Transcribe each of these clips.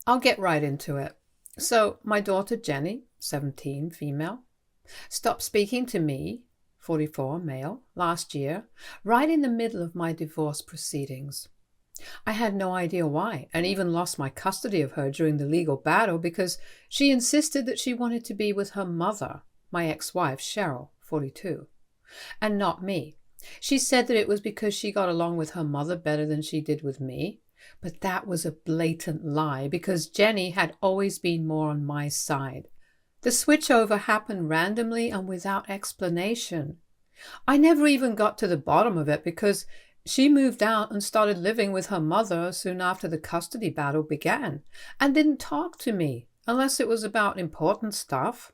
I'll get right into it. So, my daughter Jenny, 17, female, stopped speaking to me, 44, male, last year, right in the middle of my divorce proceedings. I had no idea why, and even lost my custody of her during the legal battle because she insisted that she wanted to be with her mother, my ex-wife Cheryl, 42, and not me. She said that it was because she got along with her mother better than she did with me, but that was a blatant lie because Jenny had always been more on my side. The switchover happened randomly and without explanation. I never even got to the bottom of it because she moved out and started living with her mother soon after the custody battle began and didn't talk to me unless it was about important stuff.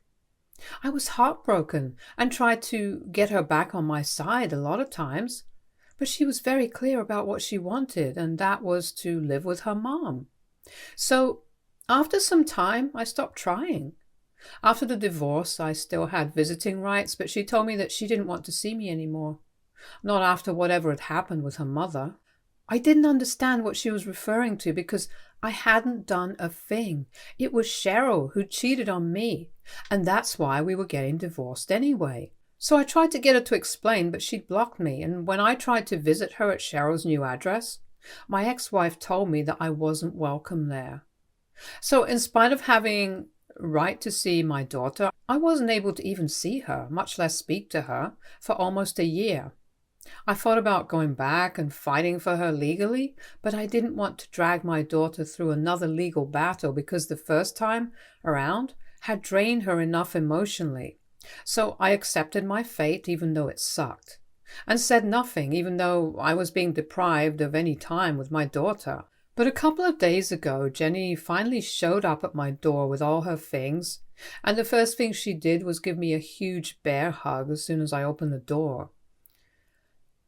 I was heartbroken and tried to get her back on my side a lot of times, but she was very clear about what she wanted, and that was to live with her mom. So after some time, I stopped trying. After the divorce, I still had visiting rights, but she told me that she didn't want to see me anymore. Not after whatever had happened with her mother. I didn't understand what she was referring to because I hadn't done a thing. It was Cheryl who cheated on me, and that's why we were getting divorced anyway. So I tried to get her to explain, but she blocked me, and when I tried to visit her at Cheryl's new address, my ex-wife told me that I wasn't welcome there. So in spite of having right to see my daughter, I wasn't able to even see her, much less speak to her, for almost a year. I thought about going back and fighting for her legally, but I didn't want to drag my daughter through another legal battle because the first time around had drained her enough emotionally. So I accepted my fate even though it sucked, and said nothing even though I was being deprived of any time with my daughter. But a couple of days ago, Jenny finally showed up at my door with all her things, and the first thing she did was give me a huge bear hug as soon as I opened the door.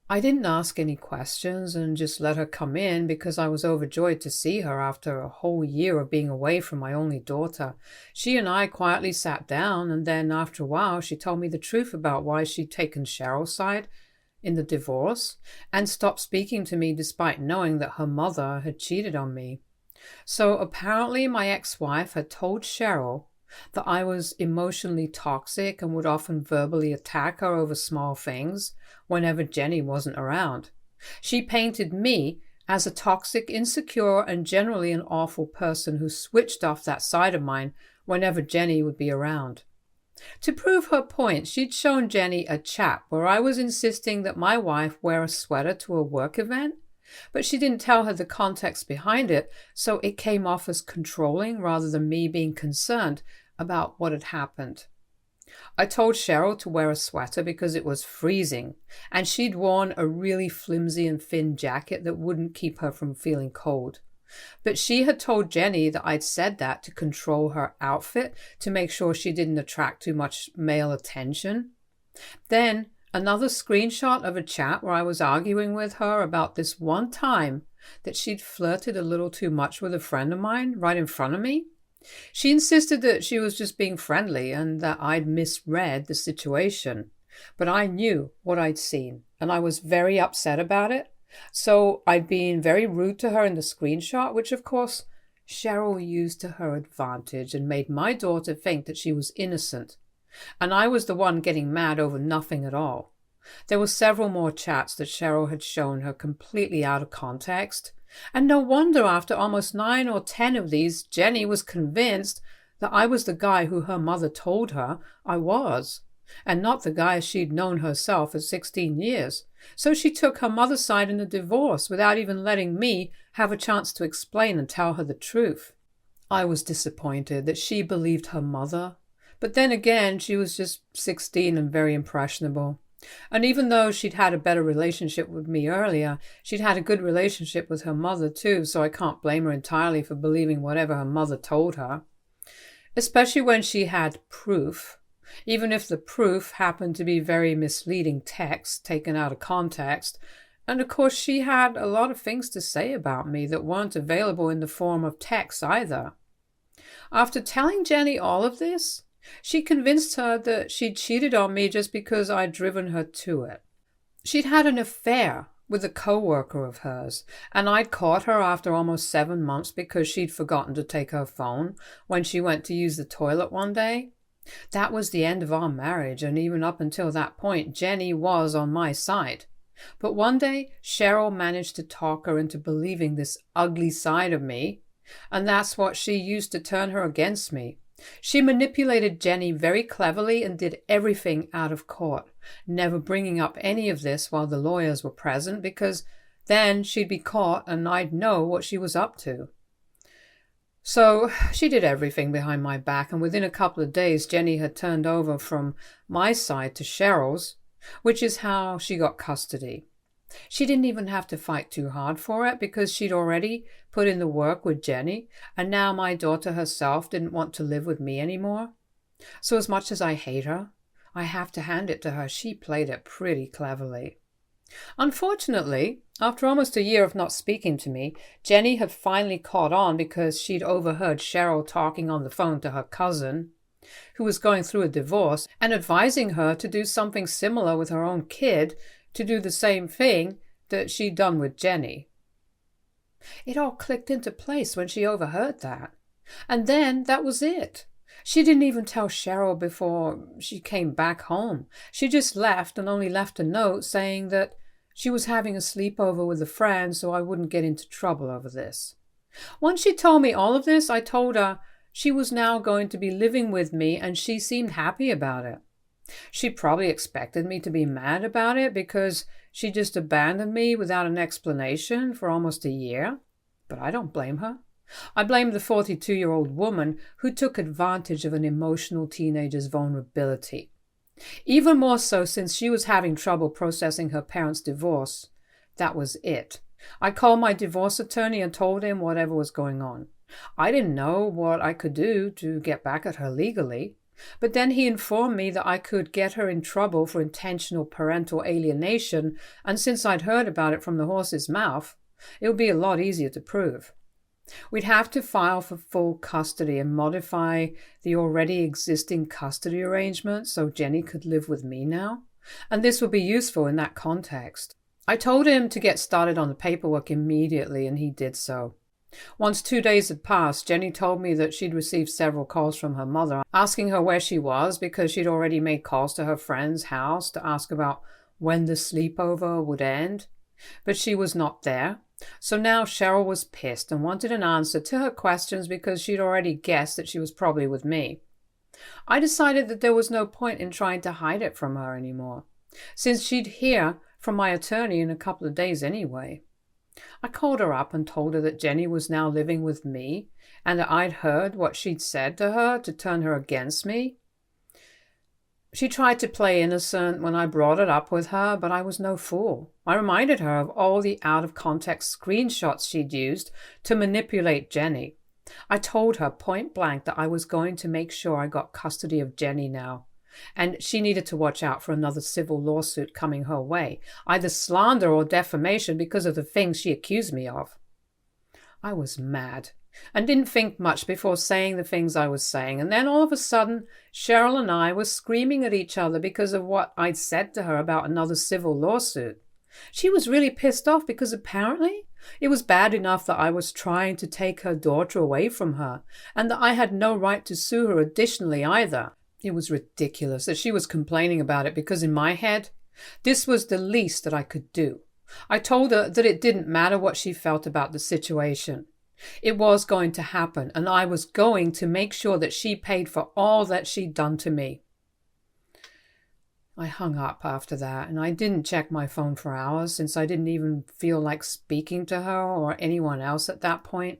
I didn't ask any questions and just let her come in because I was overjoyed to see her after a whole year of being away from my only daughter. She and I quietly sat down, and then after a while she told me the truth about why she'd taken Cheryl's side in the divorce and stopped speaking to me despite knowing that her mother had cheated on me. So apparently my ex-wife had told Cheryl that I was emotionally toxic and would often verbally attack her over small things whenever Jenny wasn't around. She painted me as a toxic, insecure, and generally an awful person who switched off that side of mine whenever Jenny would be around. To prove her point, she'd shown Jenny a chat where I was insisting that my wife wear a sweater to a work event, but she didn't tell her the context behind it, so it came off as controlling rather than me being concerned about what had happened. I told Cheryl to wear a sweater because it was freezing, and she'd worn a really flimsy and thin jacket that wouldn't keep her from feeling cold. But she had told Jenny that I'd said that to control her outfit to make sure she didn't attract too much male attention. Then another screenshot of a chat where I was arguing with her about this one time that she'd flirted a little too much with a friend of mine right in front of me. She insisted that she was just being friendly and that I'd misread the situation. But I knew what I'd seen, and I was very upset about it. So I'd been very rude to her in the screenshot, which of course Cheryl used to her advantage and made my daughter think that she was innocent. And I was the one getting mad over nothing at all. There were several more chats that Cheryl had shown her completely out of context. And no wonder after almost 9 or 10 of these, Jenny was convinced that I was the guy who her mother told her I was, and not the guy she'd known herself for 16 years. So she took her mother's side in the divorce without even letting me have a chance to explain and tell her the truth. I was disappointed that she believed her mother, but then again, she was just 16 and very impressionable. And even though she'd had a better relationship with me earlier, she'd had a good relationship with her mother too, so I can't blame her entirely for believing whatever her mother told her. Especially when she had proof, even if the proof happened to be very misleading text taken out of context. And of course she had a lot of things to say about me that weren't available in the form of text either. After telling Jenny all of this, she convinced her that she'd cheated on me just because I'd driven her to it. She'd had an affair with a co-worker of hers, and I'd caught her after almost 7 months because she'd forgotten to take her phone when she went to use the toilet one day. That was the end of our marriage, and even up until that point, Jenny was on my side. But one day, Cheryl managed to talk her into believing this ugly side of me, and that's what she used to turn her against me. She manipulated Jenny very cleverly and did everything out of court, never bringing up any of this while the lawyers were present, because then she'd be caught and I'd know what she was up to. So she did everything behind my back, and within a couple of days Jenny had turned over from my side to Cheryl's, which is how she got custody. She didn't even have to fight too hard for it because she'd already put in the work with Jenny, and now my daughter herself didn't want to live with me anymore. So as much as I hate her, I have to hand it to her. She played it pretty cleverly. Unfortunately, after almost a year of not speaking to me, Jenny had finally caught on because she'd overheard Cheryl talking on the phone to her cousin, who was going through a divorce, and advising her to do something similar with her own kid, to do the same thing that she'd done with Jenny. It all clicked into place when she overheard that. And then that was it. She didn't even tell Cheryl before she came back home. She just left and only left a note saying that she was having a sleepover with a friend so I wouldn't get into trouble over this. Once she told me all of this, I told her she was now going to be living with me, and she seemed happy about it. She probably expected me to be mad about it because she just abandoned me without an explanation for almost a year, but I don't blame her. I blame the 42-year-old woman who took advantage of an emotional teenager's vulnerability. Even more so since she was having trouble processing her parents' divorce. That was it. I called my divorce attorney and told him whatever was going on. I didn't know what I could do to get back at her legally. But then he informed me that I could get her in trouble for intentional parental alienation, and since I'd heard about it from the horse's mouth, it would be a lot easier to prove. We'd have to file for full custody and modify the already existing custody arrangement so Jenny could live with me now, and this would be useful in that context. I told him to get started on the paperwork immediately, and he did so. Once 2 days had passed, Jenny told me that she'd received several calls from her mother asking her where she was because she'd already made calls to her friend's house to ask about when the sleepover would end, but she was not there. So now Cheryl was pissed and wanted an answer to her questions because she'd already guessed that she was probably with me. I decided that there was no point in trying to hide it from her anymore, since she'd hear from my attorney in a couple of days anyway. I called her up and told her that Jenny was now living with me and that I'd heard what she'd said to her to turn her against me. She tried to play innocent when I brought it up with her, but I was no fool. I reminded her of all the out-of-context screenshots she'd used to manipulate Jenny. I told her point blank that I was going to make sure I got custody of Jenny now, and she needed to watch out for another civil lawsuit coming her way, either slander or defamation because of the things she accused me of. I was mad and didn't think much before saying the things I was saying, and then all of a sudden Cheryl and I were screaming at each other because of what I'd said to her about another civil lawsuit. She was really pissed off because apparently it was bad enough that I was trying to take her daughter away from her, and that I had no right to sue her additionally either. It was ridiculous that she was complaining about it because in my head, this was the least that I could do. I told her that it didn't matter what she felt about the situation. It was going to happen, and I was going to make sure that she paid for all that she'd done to me. I hung up after that, and I didn't check my phone for hours since I didn't even feel like speaking to her or anyone else at that point.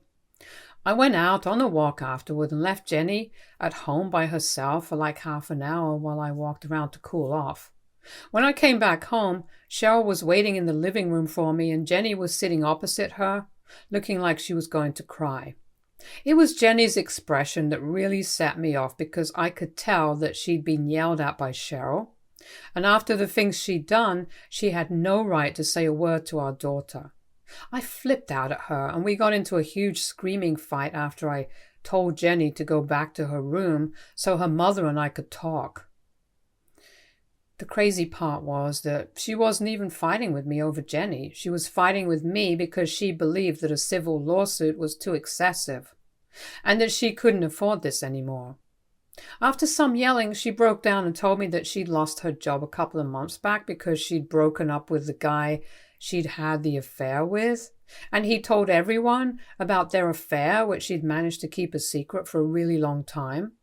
I went out on a walk afterward and left Jenny at home by herself for like half an hour while I walked around to cool off. When I came back home, Cheryl was waiting in the living room for me, and Jenny was sitting opposite her, looking like she was going to cry. It was Jenny's expression that really set me off because I could tell that she'd been yelled at by Cheryl, and after the things she'd done, she had no right to say a word to our daughter. I flipped out at her, and we got into a huge screaming fight after I told Jenny to go back to her room so her mother and I could talk. The crazy part was that she wasn't even fighting with me over Jenny. She was fighting with me because she believed that a civil lawsuit was too excessive and that she couldn't afford this anymore. After some yelling, she broke down and told me that she'd lost her job a couple of months back because she'd broken up with the guy she'd had the affair with, and he told everyone about their affair, which she'd managed to keep a secret for a really long time.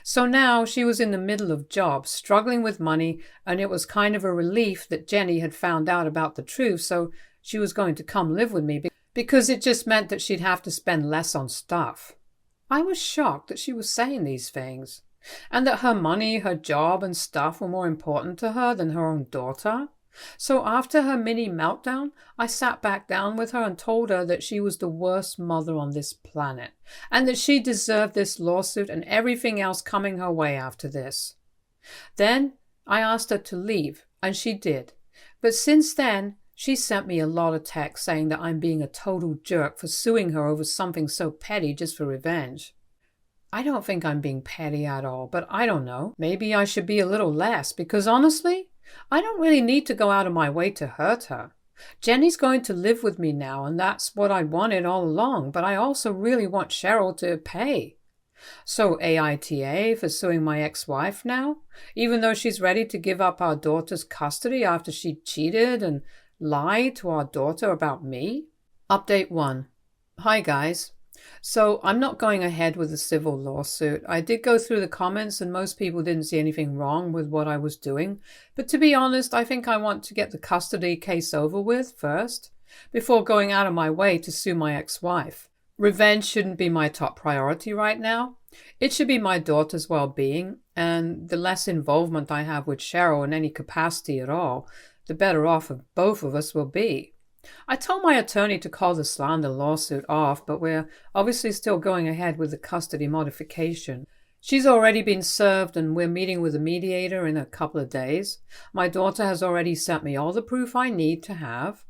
So now she was in the middle of jobs, struggling with money, and it was kind of a relief that Jenny had found out about the truth, so she was going to come live with me because it just meant that she'd have to spend less on stuff. I was shocked that she was saying these things, and that her money, her job, and stuff were more important to her than her own daughter. So after her mini meltdown, I sat back down with her and told her that she was the worst mother on this planet, and that she deserved this lawsuit and everything else coming her way after this. Then I asked her to leave, and she did. But since then, she sent me a lot of texts saying that I'm being a total jerk for suing her over something so petty just for revenge. I don't think I'm being petty at all, but I don't know. Maybe I should be a little less, because honestly, I don't really need to go out of my way to hurt her. Jenny's going to live with me now, and that's what I wanted all along, but I also really want Cheryl to pay. So AITA for suing my ex-wife now, even though she's ready to give up our daughter's custody after she cheated and lied to our daughter about me? Update 1. Hi guys. So I'm not going ahead with the civil lawsuit. I did go through the comments and most people didn't see anything wrong with what I was doing. But to be honest, I think I want to get the custody case over with first, before going out of my way to sue my ex-wife. Revenge shouldn't be my top priority right now. It should be my daughter's well-being, and the less involvement I have with Cheryl in any capacity at all, the better off both of us will be. I told my attorney to call the slander lawsuit off, but we're obviously still going ahead with the custody modification. She's already been served and we're meeting with a mediator in a couple of days. My daughter has already sent me all the proof I need to have.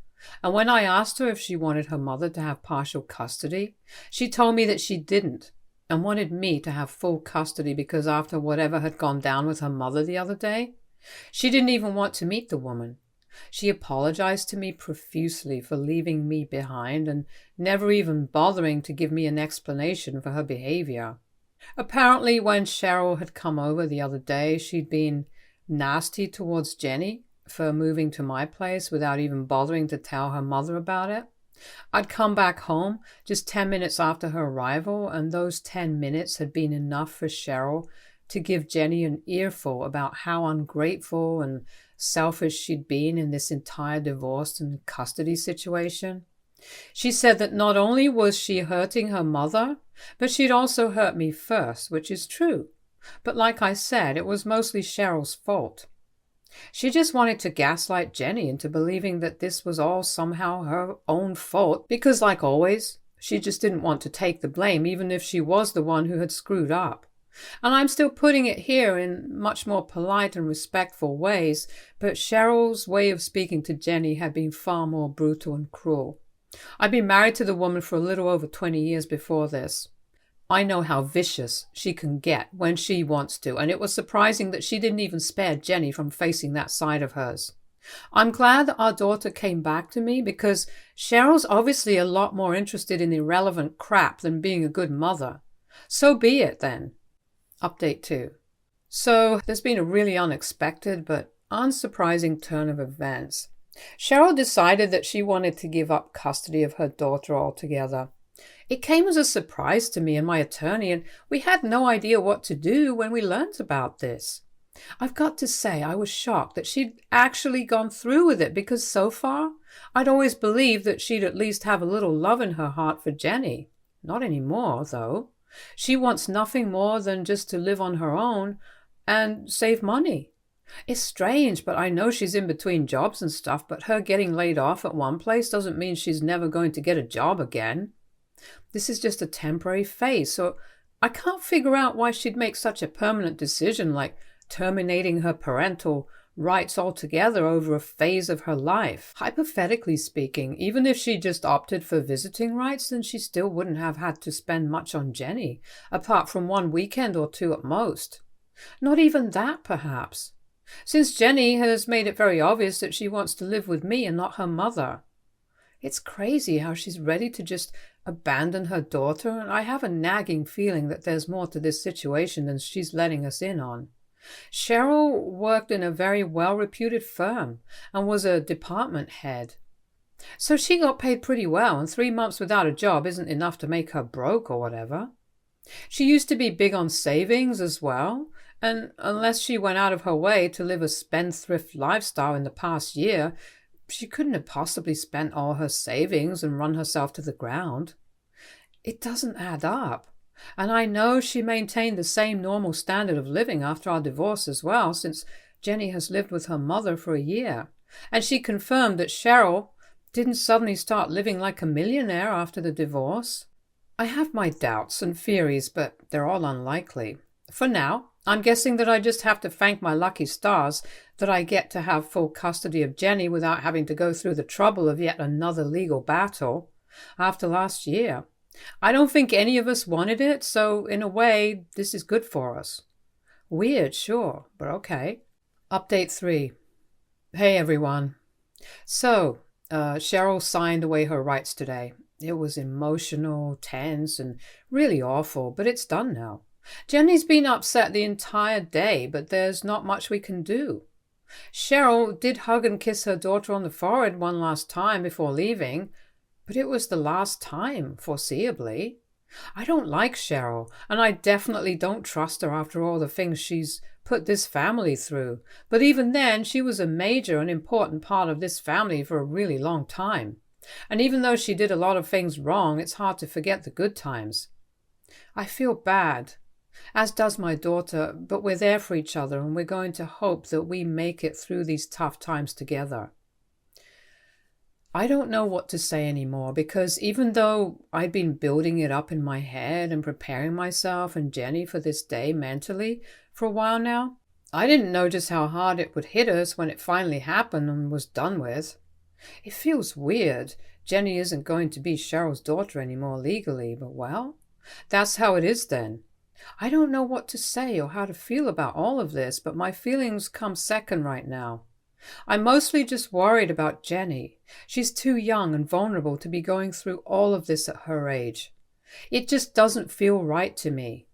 And when I asked her if she wanted her mother to have partial custody, she told me that she didn't and wanted me to have full custody because after whatever had gone down with her mother the other day, she didn't even want to meet the woman. She apologized to me profusely for leaving me behind and never even bothering to give me an explanation for her behavior. Apparently, when Cheryl had come over the other day, she'd been nasty towards Jenny for moving to my place without even bothering to tell her mother about it. I'd come back home just 10 minutes after her arrival, and those 10 minutes had been enough for Cheryl to give Jenny an earful about how ungrateful and selfish she'd been in this entire divorce and custody situation. She said that not only was she hurting her mother, but she'd also hurt me first, which is true. But like I said, it was mostly Cheryl's fault. She just wanted to gaslight Jenny into believing that this was all somehow her own fault because, like always, she just didn't want to take the blame even if she was the one who had screwed up. And I'm still putting it here in much more polite and respectful ways, but Cheryl's way of speaking to Jenny had been far more brutal and cruel. I'd been married to the woman for a little over 20 years before this. I know how vicious she can get when she wants to, and it was surprising that she didn't even spare Jenny from facing that side of hers. I'm glad that our daughter came back to me because Cheryl's obviously a lot more interested in irrelevant crap than being a good mother. So be it then. Update 2. So there's been a really unexpected but unsurprising turn of events. Cheryl decided that she wanted to give up custody of her daughter altogether. It came as a surprise to me and my attorney, and we had no idea what to do when we learned about this. I've got to say I was shocked that she'd actually gone through with it because so far I'd always believed that she'd at least have a little love in her heart for Jenny. Not anymore, though. She wants nothing more than just to live on her own and save money. It's strange, but I know she's in between jobs and stuff, but her getting laid off at one place doesn't mean she's never going to get a job again. This is just a temporary phase, so I can't figure out why she'd make such a permanent decision like terminating her parental rights altogether over a phase of her life. Hypothetically speaking, even if she just opted for visiting rights, then she still wouldn't have had to spend much on Jenny, apart from one weekend or two at most. Not even that, perhaps. since Jenny has made it very obvious that she wants to live with me and not her mother. It's crazy how she's ready to just abandon her daughter, and I have a nagging feeling that there's more to this situation than she's letting us in on. Cheryl worked in a very well-reputed firm and was a department head. So she got paid pretty well, and 3 months without a job isn't enough to make her broke or whatever. She used to be big on savings as well, and unless she went out of her way to live a spendthrift lifestyle in the past year, she couldn't have possibly spent all her savings and run herself to the ground. It doesn't add up. And I know she maintained the same normal standard of living after our divorce as well, since Jenny has lived with her mother for a year. And she confirmed that Cheryl didn't suddenly start living like a millionaire after the divorce. I have my doubts and theories, but they're all unlikely. For now, I'm guessing that I just have to thank my lucky stars that I get to have full custody of Jenny without having to go through the trouble of yet another legal battle after last year. I don't think any of us wanted it, so in a way, this is good for us. Weird, sure, but okay. Update 3. Hey everyone. So, Cheryl signed away her rights today. It was emotional, tense, and really awful, but it's done now. Jenny's been upset the entire day, but there's not much we can do. Cheryl did hug and kiss her daughter on the forehead one last time before leaving, but it was the last time, foreseeably. I don't like Cheryl, and I definitely don't trust her after all the things she's put this family through. But even then, she was a major and important part of this family for a really long time. And even though she did a lot of things wrong, it's hard to forget the good times. I feel bad, as does my daughter, but we're there for each other, and we're going to hope that we make it through these tough times together. I don't know what to say anymore, because even though I'd been building it up in my head and preparing myself and Jenny for this day mentally for a while now, I didn't know just how hard it would hit us when it finally happened and was done with. It feels weird. Jenny isn't going to be Cheryl's daughter anymore legally, but well, that's how it is then. I don't know what to say or how to feel about all of this, but my feelings come second right now. I'm mostly just worried about Jenny. She's too young and vulnerable to be going through all of this at her age. It just doesn't feel right to me.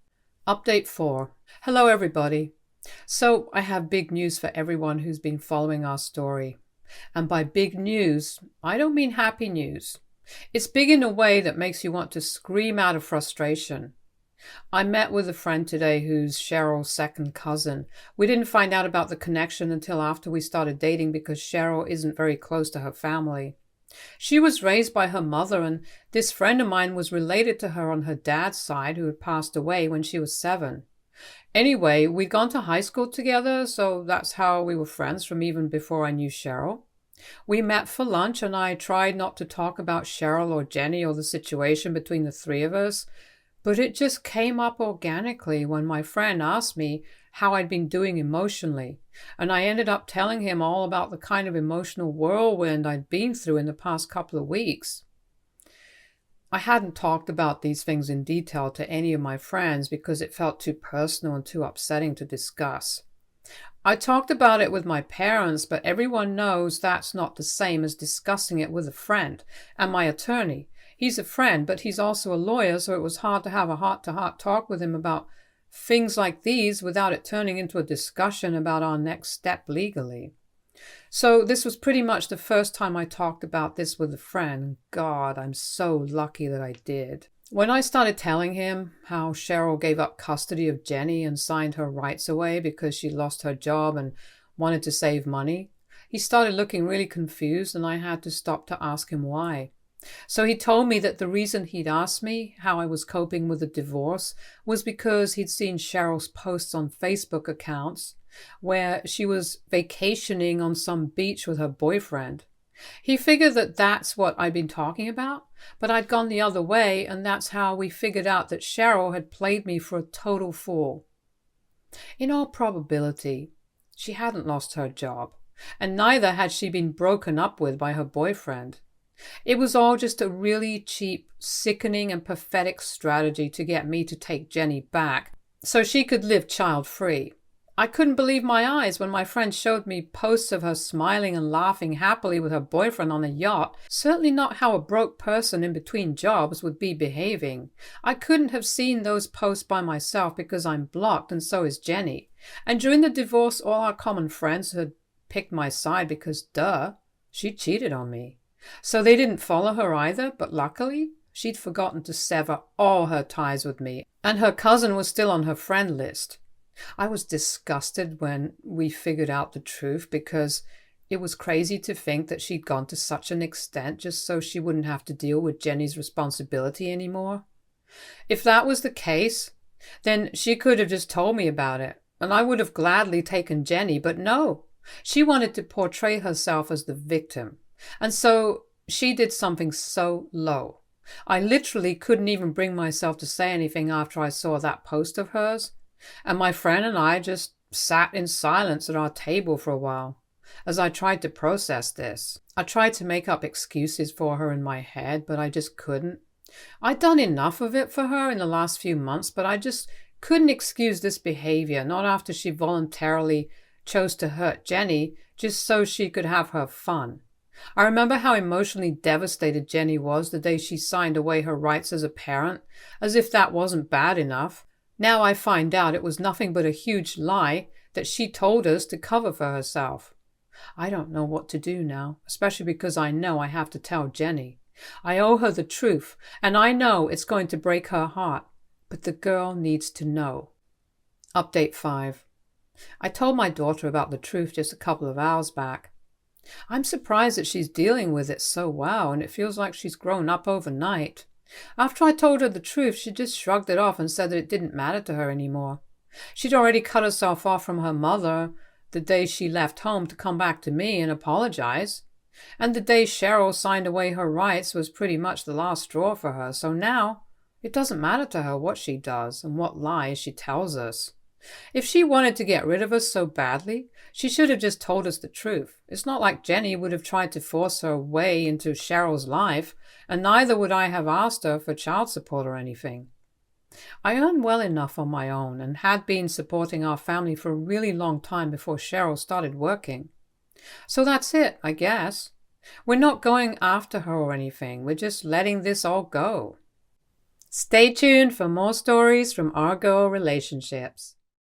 Update 4. Hello everybody. So I have big news for everyone who's been following our story. And by big news, I don't mean happy news. It's big in a way that makes you want to scream out of frustration. I met with a friend today who's Cheryl's second cousin. We didn't find out about the connection until after we started dating because Cheryl isn't very close to her family. She was raised by her mother, and this friend of mine was related to her on her dad's side, who had passed away when she was 7. Anyway, we'd gone to high school together, so that's how we were friends from even before I knew Cheryl. We met for lunch, and I tried not to talk about Cheryl or Jenny or the situation between the three of us, but it just came up organically when my friend asked me how I'd been doing emotionally, and I ended up telling him all about the kind of emotional whirlwind I'd been through in the past couple of weeks. I hadn't talked about these things in detail to any of my friends because it felt too personal and too upsetting to discuss. I talked about it with my parents, but everyone knows that's not the same as discussing it with a friend and my attorney. He's a friend, but he's also a lawyer, so it was hard to have a heart-to-heart talk with him about things like these without it turning into a discussion about our next step legally. So this was pretty much the first time I talked about this with a friend. God, I'm so lucky that I did. When I started telling him how Cheryl gave up custody of Jenny and signed her rights away because she lost her job and wanted to save money, he started looking really confused, and I had to stop to ask him why. So he told me that the reason he'd asked me how I was coping with the divorce was because he'd seen Cheryl's posts on Facebook accounts where she was vacationing on some beach with her boyfriend. He figured that that's what I'd been talking about, but I'd gone the other way, and that's how we figured out that Cheryl had played me for a total fool. In all probability, she hadn't lost her job, and neither had she been broken up with by her boyfriend. It was all just a really cheap, sickening and pathetic strategy to get me to take Jenny back so she could live child-free. I couldn't believe my eyes when my friend showed me posts of her smiling and laughing happily with her boyfriend on a yacht. Certainly not how a broke person in between jobs would be behaving. I couldn't have seen those posts by myself because I'm blocked, and so is Jenny. And during the divorce, all our common friends had picked my side because, duh, she cheated on me. So they didn't follow her either, but luckily, she'd forgotten to sever all her ties with me, and her cousin was still on her friend list. I was disgusted when we figured out the truth because it was crazy to think that she'd gone to such an extent just so she wouldn't have to deal with Jenny's responsibility anymore. If that was the case, then she could have just told me about it, and I would have gladly taken Jenny, but no. She wanted to portray herself as the victim, and so she did something so low. I literally couldn't even bring myself to say anything after I saw that post of hers. And my friend and I just sat in silence at our table for a while as I tried to process this. I tried to make up excuses for her in my head, but I just couldn't. I'd done enough of it for her in the last few months, but I just couldn't excuse this behavior, not after she voluntarily chose to hurt Jenny just so she could have her fun. I remember how emotionally devastated Jenny was the day she signed away her rights as a parent, as if that wasn't bad enough. Now I find out it was nothing but a huge lie that she told us to cover for herself. I don't know what to do now, especially because I know I have to tell Jenny. I owe her the truth, and I know it's going to break her heart, but the girl needs to know. Update 5. I told my daughter about the truth just a couple of hours back. I'm surprised that she's dealing with it so well, and it feels like she's grown up overnight. After I told her the truth, she just shrugged it off and said that it didn't matter to her anymore. She'd already cut herself off from her mother the day she left home to come back to me and apologize. And the day Cheryl signed away her rights was pretty much the last straw for her, so now it doesn't matter to her what she does and what lies she tells us. If she wanted to get rid of us so badly, she should have just told us the truth. It's not like Jenny would have tried to force her way into Cheryl's life, and neither would I have asked her for child support or anything. I earn well enough on my own and had been supporting our family for a really long time before Cheryl started working. So that's it, I guess. We're not going after her or anything. We're just letting this all go. Stay tuned for more stories from our girl relationships.